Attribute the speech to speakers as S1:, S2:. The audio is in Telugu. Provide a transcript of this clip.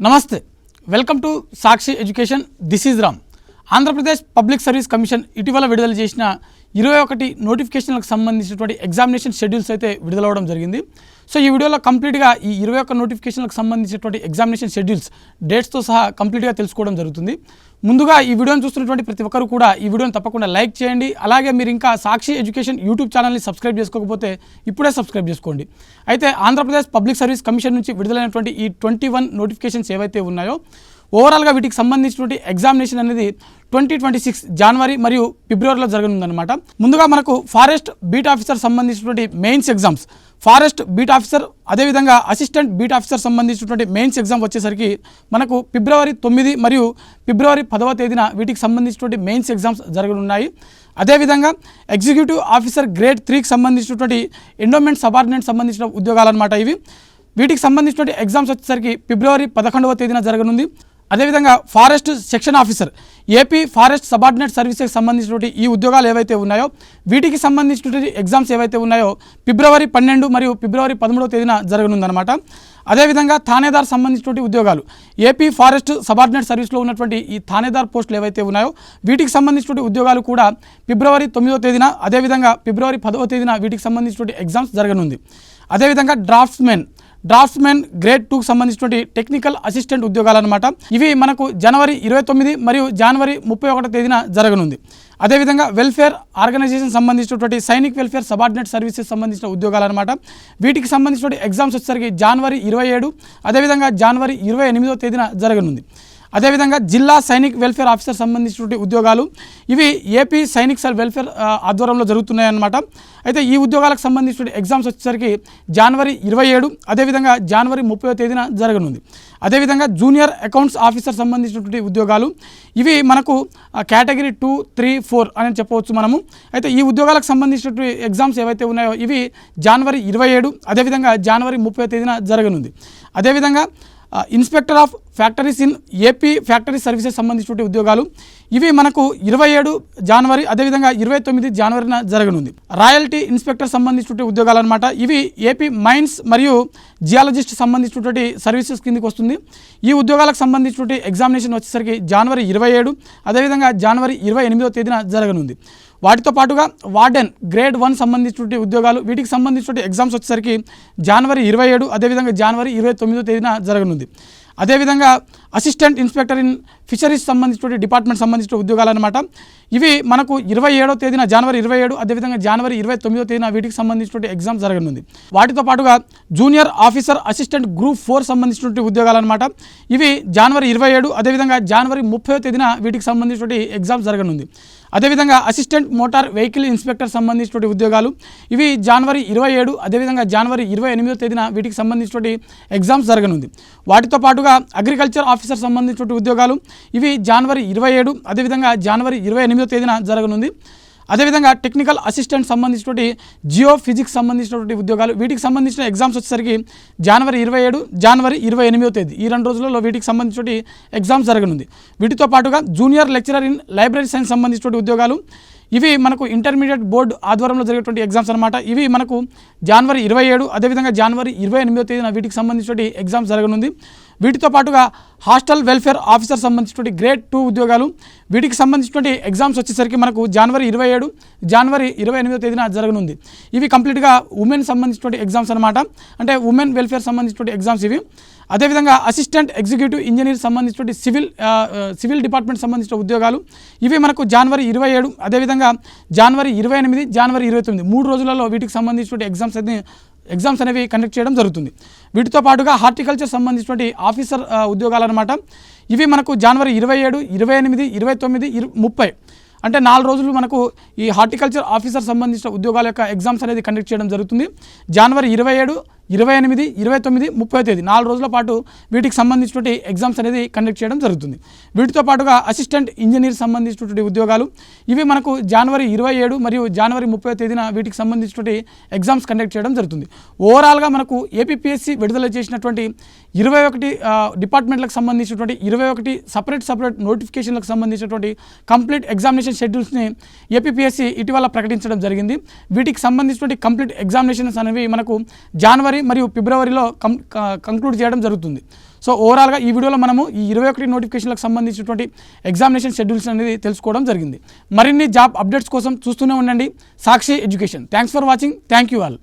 S1: నమస్తే welcome to Sakshi education this is Ram Andhra Pradesh public service commission ఇటీవల విడుదల చేసిన 21 నోటిఫికేషన్లకు సంబంధించినటువంటి ఎగ్జామినేషన్ షెడ్యూల్స్ అయితే విడుదలవడం జరిగింది. సో ఈ వీడియోలో కంప్లీట్గా ఈ 21 నోటిఫికేషన్లకు సంబంధించినటువంటి ఎగ్జామినేషన్ షెడ్యూల్స్ డేట్స్తో సహా కంప్లీట్గా తెలుసుకోవడం జరుగుతుంది. ముందుగా ఈ వీడియోని చూస్తున్నటువంటి ప్రతి ఒక్కరు కూడా ఈ వీడియోని తప్పకుండా లైక్ చేయండి. అలాగే మీరు ఇంకా సాక్షి ఎడ్యుకేషన్ యూట్యూబ్ ఛానల్ని సబ్స్క్రైబ్ చేసుకోకపోతే ఇప్పుడే సబ్స్క్రైబ్ చేసుకోండి. అయితే ఆంధ్రప్రదేశ్ పబ్లిక్ సర్వీస్ కమిషన్ నుంచి విడుదలైనటువంటి ఈ 21 నోటిఫికేషన్స్ ఏవైతే ఉన్నాయో ఓవరాల్గా వీటికి సంబంధించినటువంటి ఎగ్జామినేషన్ అనేది 2026 జనవరి మరియు ఫిబ్రవరిలో జరగనుందన్నమాట. ముందుగా మనకు ఫారెస్ట్ బీట్ ఆఫీసర్ సంబంధించినటువంటి mains exams, forest beat officer అదేవిధంగా అసిస్టెంట్ బీట్ ఆఫీసర్ సంబంధించినటువంటి మెయిన్స్ ఎగ్జామ్ వచ్చేసరికి మనకు ఫిబ్రవరి 9 మరియు ఫిబ్రవరి 10వ తేదీన వీటికి సంబంధించినటువంటి మెయిన్స్ ఎగ్జామ్స్ జరగనున్నాయి. అదేవిధంగా ఎగ్జిక్యూటివ్ ఆఫీసర్ గ్రేడ్ 3కి సంబంధించినటువంటి ఎండోమెంట్ సబార్డినేట్ సంబంధించిన ఉద్యోగాలు అనమాట. వీటికి సంబంధించినటువంటి ఎగ్జామ్స్ వచ్చేసరికి ఫిబ్రవరి 11వ తేదీన జరగనుంది. అదేవిధంగా forest section officer AP forest subordinate సర్వీసెస్కి సంబంధించినటువంటి ఈ ఉద్యోగాలు ఏవైతే ఉన్నాయో వీటికి సంబంధించినటువంటి ఎగ్జామ్స్ ఏవైతే ఉన్నాయో ఫిబ్రవరి 12 మరియు ఫిబ్రవరి 13వ తేదీన జరగనుందనమాట. అదేవిధంగా థానేదార్ సంబంధించినటువంటి ఉద్యోగాలు ఏపీ ఫారెస్ట్ సబార్డినేట్ సర్వీస్లో ఉన్నటువంటి ఈ థానేదార్ పోస్టులు ఏవైతే ఉన్నాయో వీటికి సంబంధించినటువంటి ఉద్యోగాలు కూడా ఫిబ్రవరి 9వ తేదీన అదేవిధంగా ఫిబ్రవరి 10వ తేదీన వీటికి సంబంధించినటువంటి ఎగ్జామ్స్ జరగనుంది. అదేవిధంగా డ్రాఫ్ట్స్మెన్ గ్రేడ్ 2కి సంబంధించినటువంటి టెక్నికల్ అసిస్టెంట్ ఉద్యోగాలు అనమాట. ఇవి మనకు జనవరి 29 మరియు జనవరి 31వ తేదీన జరగనుంది. అదేవిధంగా వెల్ఫేర్ ఆర్గనైజేషన్ సంబంధించినటువంటి సైనిక్ వెల్ఫేర్ సబార్డినేట్ సర్వీసెస్ సంబంధించిన ఉద్యోగాలు అనమాట. వీటికి సంబంధించినటువంటి ఎగ్జామ్స్ వచ్చేసరికి జనవరి 27 అదేవిధంగా జనవరి 28వ తేదీన జరగనుంది. అదేవిధంగా జిల్లా సైనిక్ వెల్ఫేర్ ఆఫీసర్ సంబంధించినటువంటి ఉద్యోగాలు ఇవి ఏపీ సైనిక్ వెల్ఫేర్ ఆధ్వర్యంలో జరుగుతున్నాయి అన్నమాట. అయితే ఈ ఉద్యోగాలకు సంబంధించిన ఎగ్జామ్స్ వచ్చేసరికి జనవరి 27 అదేవిధంగా జనవరి 30వ తేదీన జరగనుంది. అదేవిధంగా జూనియర్ అకౌంట్స్ ఆఫీసర్ సంబంధించినటువంటి ఉద్యోగాలు ఇవి మనకు కేటగిరీ 2, 3, 4 అని చెప్పవచ్చు మనము. అయితే ఈ ఉద్యోగాలకు సంబంధించినటువంటి ఎగ్జామ్స్ ఏవైతే ఉన్నాయో ఇవి జనవరి 27 అదేవిధంగా జనవరి 30వ తేదీన జరగనుంది. అదేవిధంగా inspector of factories in AP factory services సంబంధించిన ఉద్యోగాలు ఇవి మనకు 27 జనవరి అదేవిధంగా 29 జనవరిన జరగనుంది. రాయల్టీ ఇన్స్పెక్టర్ సంబంధించిన ఉద్యోగాలు అనమాట. ఇవి ఏపీ మైన్స్ మరియు జియాలజిస్ట్ సంబంధించినటువంటి సర్వీసెస్ కిందకి వస్తుంది. ఈ ఉద్యోగాలకు సంబంధించినటువంటి ఎగ్జామినేషన్ వచ్చేసరికి జనవరి 27 అదేవిధంగా జనవరి 28వ తేదీన జరగనుంది. వాటితో పాటుగా వార్డెన్ గ్రేడ్ 1 సంబంధించినటువంటి ఉద్యోగాలు వీటికి సంబంధించిన ఎగ్జామ్స్ వచ్చేసరికి జనవరి 27 అదేవిధంగా జనవరి 29వ తేదీన జరగనుంది. అదేవిధంగా అసిస్టెంట్ ఇన్స్పెక్టర్ ఇన్ ఫిషరీస్ సంబంధించిన డిపార్ట్మెంట్ సంబంధించిన ఉద్యోగాలు అనమాట. ఇవి మనకు 27వ తేదీన జనవరి 27 అదేవిధంగా జనవరి 29వ తేదీన వీటికి సంబంధించిన ఎగ్జామ్ జరగనుంది. వాటితో పాటుగా జూనియర్ ఆఫీసర్ అసిస్టెంట్ గ్రూప్ 4 సంబంధించిన ఉద్యోగాలు అనమాట. ఇవి జనవరి 27 అదేవిధంగా జనవరి 30వ తేదీన వీటికి సంబంధించిన ఎగ్జామ్ జరగనుంది. అదేవిధంగా అసిస్టెంట్ మోటార్ వెహికల్ ఇన్స్పెక్టర్ సంబంధించిన ఉద్యోగాలు ఇవి జనవరి 27 అదేవిధంగా జనవరి 28వ తేదీన వీటికి సంబంధించిన ఎగ్జామ్స్ జరగనుంది. వాటితో పాటుగా అగ్రికల్చర్ ఆఫీసర్ సంబంధించిన ఉద్యోగాలు ఇవి జనవరి 27 అదేవిధంగా జనవరి 28వ తేదీన జరగనుంది. అదేవిధంగా టెక్నికల్ అసిస్టెంట్ సంబంధించినటువంటి జియో ఫిజిక్స్ సంబంధించినటువంటి ఉద్యోగాలు వీటికి సంబంధించిన ఎగ్జామ్స్ వచ్చేసరికి జనవరి 27 జనవరి 28వ తేదీ ఈ 2 రోజులలో వీటికి సంబంధించిన ఎగ్జామ్స్ జరగనుంది. వీటితో పాటుగా junior lecturer in library science సంబంధించిన ఉద్యోగాలు ఇవి మనకు ఇంటర్మీడియట్ బోర్డు ఆధ్వర్యంలో జరిగేటువంటి ఎగ్జామ్స్ అనమాట. ఇవి మనకు జనవరి 27 అదేవిధంగా జనవరి 28వ తేదీన వీటికి సంబంధించిన ఎగ్జామ్స్ జరగనుంది. వీటితో పాటుగా హాస్టల్ వెల్ఫేర్ ఆఫీసర్ సంబంధించిన గ్రేడ్ 2 ఉద్యోగాలు వీటికి సంబంధించిన ఎగ్జామ్స్ వచ్చేసరికి మనకు జనవరి 27 జనవరి 28వ తేదీన జరగనుంది. ఇవి కంప్లీట్గా ఉమెన్ సంబంధించిన ఎగ్జామ్స్ అనమాట. అంటే ఉమెన్ వెల్ఫేర్ సంబంధించిన ఎగ్జామ్స్ ఇవి. అదేవిధంగా అసిస్టెంట్ ఎగ్జిక్యూటివ్ ఇంజనీర్ సంబంధించిన సివిల్ డిపార్ట్మెంట్ సంబంధించిన ఉద్యోగాలు ఇవి మనకు జనవరి 27 అదేవిధంగా జనవరి 28 జనవరి 29 3 రోజులలో వీటికి సంబంధించిన ఎగ్జామ్స్ అనేవి కండక్ట్ చేయడం జరుగుతుంది. వీటితో పాటుగా హార్టికల్చర్ సంబంధించినటువంటి ఆఫీసర్ ఉద్యోగాలు అనమాట. ఇవి మనకు జనవరి 27 28 29 30 అంటే 4 రోజులు మనకు ఈ హార్టికల్చర్ ఆఫీసర్ సంబంధించిన ఉద్యోగాల యొక్క ఎగ్జామ్స్ అనేది కండక్ట్ చేయడం జరుగుతుంది. జనవరి 27 28 29 30వ తేదీ 4 రోజుల పాటు వీటికి సంబంధించినటువంటి ఎగ్జామ్స్ అనేది కండక్ట్ చేయడం జరుగుతుంది. వీటితో పాటుగా అసిస్టెంట్ ఇంజనీర్ సంబంధించినటువంటి ఉద్యోగాలు ఇవి మనకు జనవరి 27 మరియు జనవరి 30వ తేదీన వీటికి సంబంధించినటువంటి ఎగ్జామ్స్ కండక్ట్ చేయడం జరుగుతుంది. ఓవరాల్గా మనకు ఏపీపీఎస్సీ విడుదల చేసినటువంటి 21 డిపార్ట్మెంట్లకు సంబంధించినటువంటి 21 సపరేట్ నోటిఫికేషన్లకు సంబంధించినటువంటి కంప్లీట్ ఎగ్జామినేషన్ షెడ్యూల్స్ని ఏపీపీఎస్సీ ఇటీవల ప్రకటించడం జరిగింది. వీటికి సంబంధించినటువంటి కంప్లీట్ ఎగ్జామినేషన్స్ అనేవి మనకు జనవరి మరియు ఫిబ్రవరిలో కంక్లూడ్ చేయడం జరుగుతుంది. సో ఓవరాల్గా ఈ వీడియోలో మనము ఈ 21 నోటిఫికేషన్లకు సంబంధించినటువంటి ఎగ్జామినేషన్ షెడ్యూల్స్ అనేది తెలుసుకోవడం జరిగింది. మరిన్ని జాబ్ అప్డేట్స్ కోసం చూస్తూనే ఉండండి Sakshi education. Thanks for watching. Thank you all.